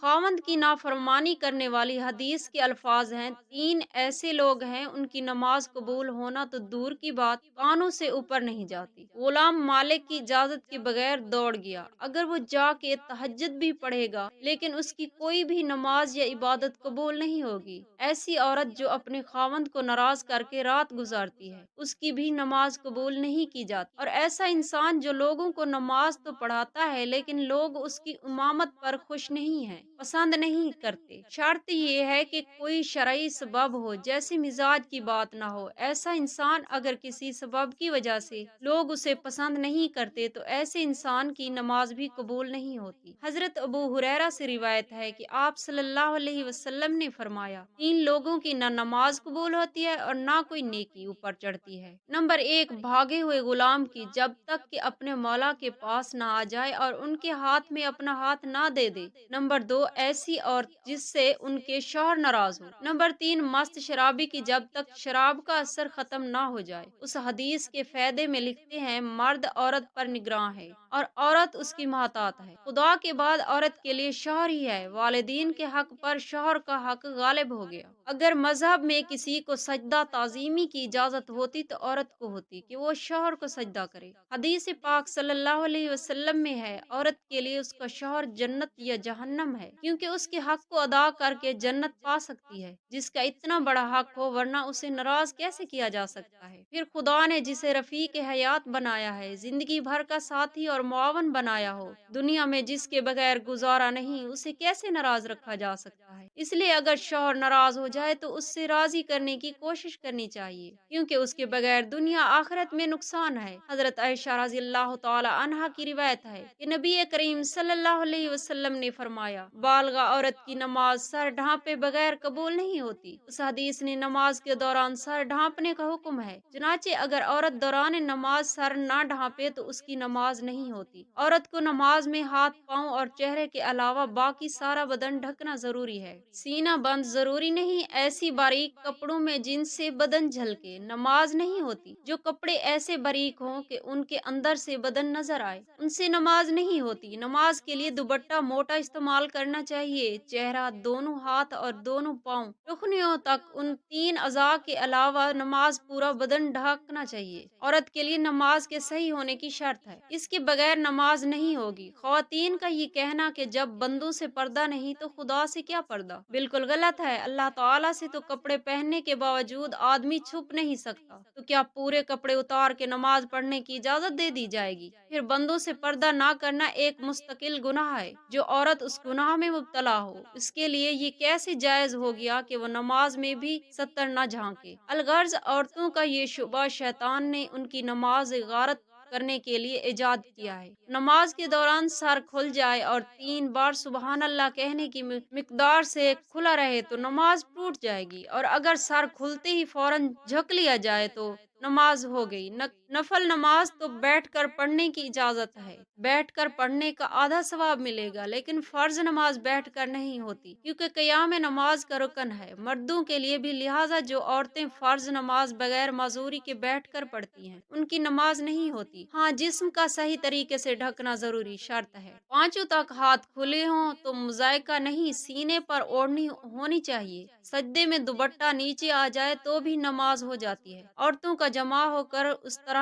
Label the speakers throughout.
Speaker 1: خاوند کی نافرمانی کرنے والی حدیث کے الفاظ ہیں، 3 ایسے لوگ ہیں ان کی نماز قبول ہونا تو دور کی بات کانوں سے اوپر نہیں جاتی۔ غلام مالک کی اجازت کے بغیر دوڑ گیا، اگر وہ جا کے تہجد بھی پڑھے گا لیکن اس کی کوئی بھی نماز یا عبادت قبول نہیں ہوگی۔ ایسی عورت جو اپنے خاوند کو ناراض کر کے رات گزارتی ہے، اس کی بھی نماز قبول نہیں کی جاتی۔ اور ایسا انسان جو لوگوں کو نماز تو پڑھاتا ہے لیکن لوگ اس کی امامت پر خوش نہیں ہیں، پسند نہیں کرتے۔ شرط یہ ہے کہ کوئی شرعی سبب ہو، جیسے مزاج کی بات نہ ہو۔ ایسا انسان اگر کسی سبب کی وجہ سے لوگ اسے پسند نہیں کرتے تو ایسے انسان کی نماز بھی قبول نہیں ہوتی۔ حضرت ابو ہریرہ سے روایت ہے کہ آپ صلی اللہ علیہ وسلم نے فرمایا، 3 لوگوں کی نہ نماز قبول ہوتی ہے اور نہ کوئی نیکی اوپر چڑھتی ہے۔ نمبر 1، بھاگے ہوئے غلام کی جب تک کہ اپنے مولا کے پاس نہ آ جائے اور ان کے ہاتھ میں اپنا ہاتھ نہ دے دے۔ نمبر 2، ایسی عورت جس سے ان کے شوہر ناراض ہو۔ نمبر 3، مست شرابی کی جب تک شراب کا اثر ختم نہ ہو جائے۔ اس حدیث کے فائدے میں لکھتے ہیں، مرد عورت پر نگراں ہے اور عورت اس کی محتاط ہے۔ خدا کے بعد عورت کے لیے شوہر ہی ہے۔ والدین کے حق پر شوہر کا حق غالب ہو گیا۔ اگر مذہب میں کسی کو سجدہ تعظیمی کی اجازت ہوتی تو عورت کو ہوتی کہ وہ شوہر کو سجدہ کرے۔ حدیث پاک صلی اللہ علیہ وسلم میں ہے، عورت کے لیے اس کا شوہر جنت یا جہنم ہے، کیونکہ اس کے حق کو ادا کر کے جنت پا سکتی ہے جس کا اتنا بڑا حق ہو، ورنہ اسے ناراض کیسے کیا جا سکتا ہے۔ پھر خدا نے جسے رفیق حیات بنایا ہے، زندگی بھر کا ساتھی اور معاون بنایا ہو، دنیا میں جس کے بغیر گزارا نہیں، اسے کیسے ناراض رکھا جا سکتا ہے؟ اس لیے اگر شوہر ناراض ہو جائے تو اس سے راضی کرنے کی کوشش کرنی چاہیے، کیونکہ اس کے بغیر دنیا آخرت میں نقصان ہے۔ حضرت عائشہ رضی اللہ تعالی عنہا کی روایت ہے کہ نبی کریم صلی اللہ علیہ وسلم نے فرمایا، بالغہ عورت کی نماز سر ڈھانپے بغیر قبول نہیں ہوتی۔ اس حدیث نے نماز کے دوران سر ڈھانپنے کا حکم ہے، چنانچہ اگر عورت دوران نماز سر نہ ڈھانپے تو اس کی نماز نہیں ہوتی۔ عورت کو نماز میں ہاتھ، پاؤں اور چہرے کے علاوہ باقی سارا بدن ڈھکنا ضروری ہے۔ سینہ بند ضروری نہیں، ایسی باریک کپڑوں میں جن سے بدن جھلکے نماز نہیں ہوتی۔ جو کپڑے ایسے باریک ہوں کہ ان کے اندر سے بدن نظر آئے، ان سے نماز نہیں ہوتی۔ نماز کے لیے دوپٹہ موٹا استعمال کرنا چاہیے۔ چہرہ، دونوں ہاتھ اور دونوں پاؤں، ٹخنیوں تک ان 3 اعضاء کے علاوہ نماز پورا بدن ڈھانکنا چاہیے۔ عورت کے لیے نماز کے صحیح ہونے کی شرط ہے، اس کے بغیر نماز نہیں ہوگی۔ خواتین کا یہ کہنا کہ جب بندوں سے پردہ نہیں تو خدا سے کیا پردہ، بالکل غلط ہے۔ اللہ تعالیٰ سے تو کپڑے پہننے کے باوجود آدمی چھپ نہیں سکتا، تو کیا پورے کپڑے اتار کے نماز پڑھنے کی اجازت دے دی جائے گی؟ پھر بندوں سے پردہ نہ کرنا ایک مستقل گناہ ہے۔ جو عورت اس گناہ میں مبتلا ہو، اس کے لیے یہ کیسے جائز ہو گیا کہ وہ نماز میں بھی ستر نہ جھانکے؟ الغرض عورتوں کا یہ شعبہ شیطان نے ان کی نماز غارت کرنے کے لیے ایجاد کیا ہے۔ نماز کے دوران سر کھل جائے اور 3 بار سبحان اللہ کہنے کی مقدار سے کھلا رہے تو نماز ٹوٹ جائے گی، اور اگر سر کھلتے ہی فوراً جھک لیا جائے تو نماز ہو گئی۔ نفل نماز تو بیٹھ کر پڑھنے کی اجازت ہے، بیٹھ کر پڑھنے کا آدھا ثواب ملے گا، لیکن فرض نماز بیٹھ کر نہیں ہوتی، کیونکہ قیام نماز کا رکن ہے مردوں کے لیے بھی، لہٰذا جو عورتیں فرض نماز بغیر معذوری کے بیٹھ کر پڑھتی ہیں ان کی نماز نہیں ہوتی۔ ہاں، جسم کا صحیح طریقے سے ڈھکنا ضروری شرط ہے۔ پانچوں تک ہاتھ کھلے ہوں تو مضائقہ نہیں، سینے پر اوڑھنی ہونی چاہیے۔ سجدے میں دوپٹہ نیچے آ جائے تو بھی نماز ہو جاتی ہے۔ عورتوں کا جمع ہو کر اس طرح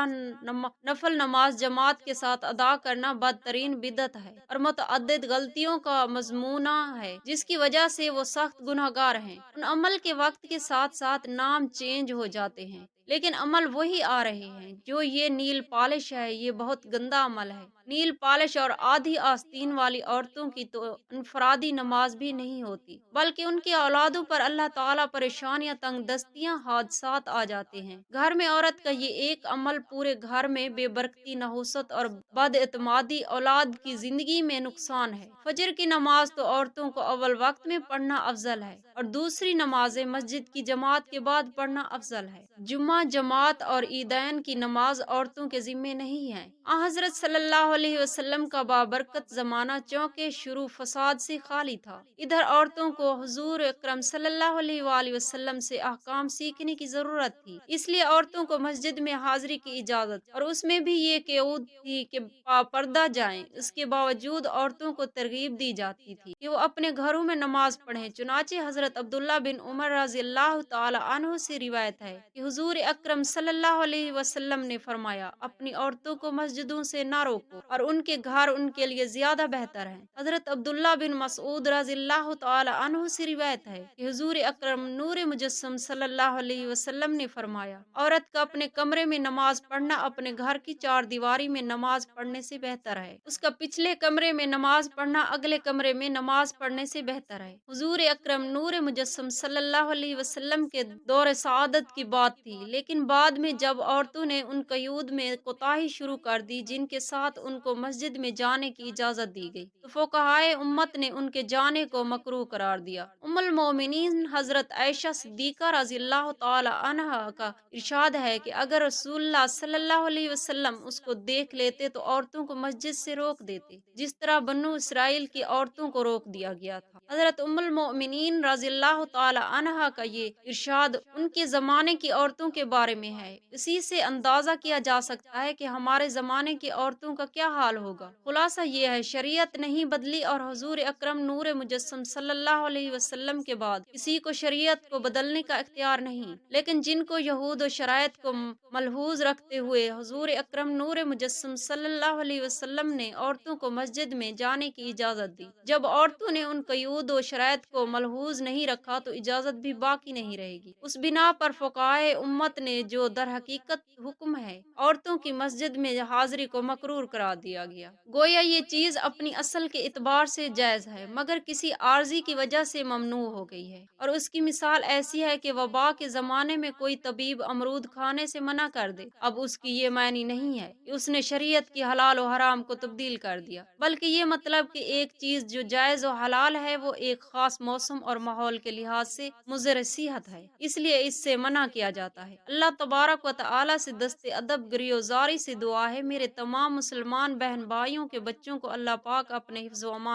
Speaker 1: نفل نماز جماعت کے ساتھ ادا کرنا بدترین بدعت ہے اور متعدد غلطیوں کا مضمونہ ہے، جس کی وجہ سے وہ سخت گنہگار ہیں۔ ان عمل کے وقت کے ساتھ ساتھ نام چینج ہو جاتے ہیں، لیکن عمل وہی آ رہے ہیں۔ جو یہ نیل پالش ہے، یہ بہت گندا عمل ہے۔ نیل پالش اور آدھی آستین والی عورتوں کی تو انفرادی نماز بھی نہیں ہوتی، بلکہ ان کے اولادوں پر اللہ تعالیٰ پریشانیاں، تنگ دستیاں، حادثات آ جاتے ہیں۔ گھر میں عورت کا یہ ایک عمل پورے گھر میں بے برکتی، نحوست اور بد اعتمادی، اولاد کی زندگی میں نقصان ہے۔ فجر کی نماز تو عورتوں کو اول وقت میں پڑھنا افضل ہے اور دوسری نمازیں مسجد کی جماعت کے بعد پڑھنا افضل ہے۔ جمعہ، جماعت اور عیدین کی نماز عورتوں کے ذمہ نہیں ہے۔ حضرت صلی اللہ علیہ وسلم کا بابرکت زمانہ چونکہ شروع فساد سے خالی تھا، ادھر عورتوں کو حضور اکرم صلی اللہ علیہ وآلہ وسلم سے احکام سیکھنے کی ضرورت تھی، اس لیے عورتوں کو مسجد میں حاضری کی اجازت، اور اس میں بھی یہ قیود تھی کہ پردہ جائیں۔ اس کے باوجود عورتوں کو ترغیب دی جاتی تھی کہ وہ اپنے گھروں میں نماز پڑھیں، چنانچہ حضرت عبداللہ بن عمر رضی اللہ تعالی عنہ سے روایت ہے کہ حضور اکرم صلی اللہ علیہ وسلم نے فرمایا، اپنی عورتوں کو مسجدوں سے نہ روکو اور ان کے گھر ان کے لیے زیادہ بہتر ہیں۔ حضرت عبداللہ بن مسعود رضی اللہ تعالی عنہ سے روایت ہے کہ حضور اکرم نور مجسم صلی اللہ علیہ وسلم نے فرمایا، عورت کا اپنے کمرے میں نماز پڑھنا اپنے گھر کی چار دیواری میں نماز پڑھنے سے بہتر ہے، اس کا پچھلے کمرے میں نماز پڑھنا اگلے کمرے میں نماز پڑھنے سے بہتر ہے۔ حضور اکرم نور مجسم صلی اللہ علیہ وسلم کے دور سعادت کی بات تھی، لیکن بعد میں جب عورتوں نے ان قیود میں کوتاہی شروع کر دی جن کے ساتھ ان کو مسجد میں جانے کی اجازت دی گئی، تو فقہائے امت نے ان کے جانے کو مکروہ قرار دیا۔ ام المومنین حضرت عائشہ صدیقہ رضی اللہ تعالی عنہا کا ارشاد ہے کہ اگر رسول اللہ صلی اللہ علیہ وسلم اس کو دیکھ لیتے تو عورتوں کو مسجد سے روک دیتے، جس طرح بنو اسرائیل کی عورتوں کو روک دیا گیا تھا۔ حضرت ام المؤمنین رضی اللہ تعالی عنہا کا یہ ارشاد ان کے زمانے کی عورتوں کے بارے میں ہے، اسی سے اندازہ کیا جا سکتا ہے کہ ہمارے زمانے کی عورتوں کا کیا حال ہوگا۔ خلاصہ یہ ہے، شریعت نہیں بدلی اور حضور اکرم نور مجسم صلی اللہ علیہ وسلم کے بعد کسی کو شریعت کو بدلنے کا اختیار نہیں، لیکن جن کو یہود و شرائط کو ملحوظ رکھتے ہوئے حضور اکرم نور مجسم صلی اللہ علیہ وسلم نے عورتوں کو مسجد میں جانے کی اجازت دی، جب عورتوں نے ان قیود و شرائط کو ملحوظ نہیں رکھا تو اجازت بھی باقی نہیں رہے گی۔ اس بنا پر فقہائے امت نے جو در حقیقت حکم ہے، عورتوں کی مسجد میں حاضری کو مکروہ قرار دیا گیا، گویا یہ چیز اپنی اصل کے اعتبار سے جائز ہے مگر کسی عارضی کی وجہ سے ممنوع ہو گئی ہے، اور اس کی مثال ایسی ہے کہ وبا کے زمانے میں کوئی طبیب امرود کھانے سے منع کر دے، اب اس کی یہ معنی نہیں ہے کہ اس نے شریعت کی حلال و حرام کو تبدیل کر دیا، بلکہ یہ مطلب کہ ایک چیز جو جائز و حلال ہے وہ ایک خاص موسم اور ماحول کے لحاظ سے مضر صحت ہے، اس لیے اس سے منع کیا جاتا ہے۔ اللہ تبارک و تعالی سے دست ادب گریزاری سے دعا ہے، میرے تمام مسلمان بہن بھائیوں کے بچوں کو اللہ پاک اپنے حفظ و امان